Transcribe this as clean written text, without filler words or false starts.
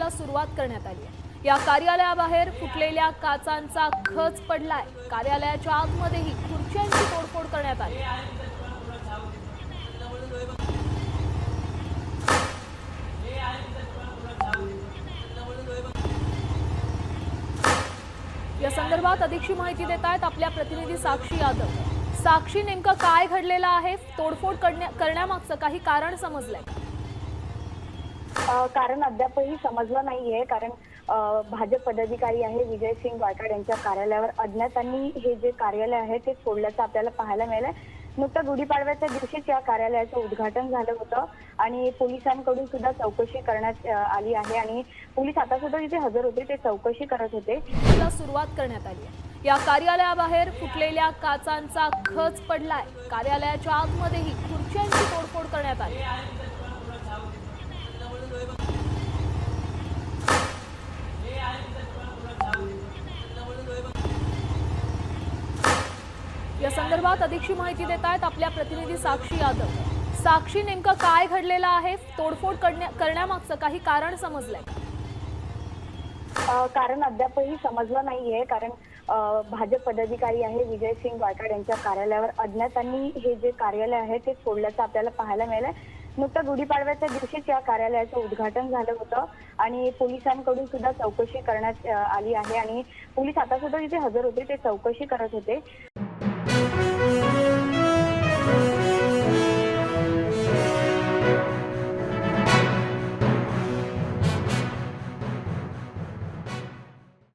चौकशीला सुरुवात करण्यात आली आहे। या कार्यालयाबाहेर फुटलेल्या काचांचा खच पडलाय। कार्यालयाच्या आतमध्येही खुर्च्यांची तोडफोड करण्यात आली। या संदर्भात अधिकची माहिती देत आहेत आपल्या प्रतिनिधी साक्षी यादव। साक्षी, नेमकं काय घडलेलं आहे? तोडफोड करण्यामागचं काही कारण समजलंय का? कारण अद्यापही समजलं नाहीये। कारण भाजप पदाधिकारी आहे विजयसिंग वायकड यांच्या कार्यालयावर अज्ञातांनी हे जे कार्यालय आहे ते फोडल्याचं आपल्याला पाहायला मिळालंय। नुकतं गुढीपाडव्याच्या दिवशीच या कार्यालयाचं उद्घाटन झालं होतं आणि पोलिसांकडून सुद्धा चौकशी करण्यात आली आहे आणि पोलीस आता सुद्धा तिथे हजर होते, ते चौकशी करत होते। सुरुवात करण्यात आली आहे। या कार्यालयाबाहेर फुटलेल्या काचांचा खच पडलाय। कार्यालयाच्या आतमध्येही खुर्च्यांची तोडफोड करण्यात आली। या संदर्भात अधिकची माहिती देत आहेत आपल्या प्रतिनिधी साक्षी यादव। साक्षी, नेमकं काय घडलेलं आहे? तोडफोड करण्यामागचं काही कारण समजलंय का? कारण अद्यापही समजलं नाहीये। कारण भाजप पदाधिकारी आहे विजयसिंग वायकड यांच्या कार्यालयावर अज्ञातांनी हे जे कार्यालय आहे ते फोडल्याचं आपल्याला पाहायला मिळालंय। नुकतं गुढीपाडव्याच्या दिवशीच या कार्यालयाचं उद्घाटन झालं होतं आणि पोलिसांकडून सुद्धा चौकशी करण्यात आली आहे आणि पोलीस आता सुद्धा तिथे हजर होते, ते चौकशी करत होते।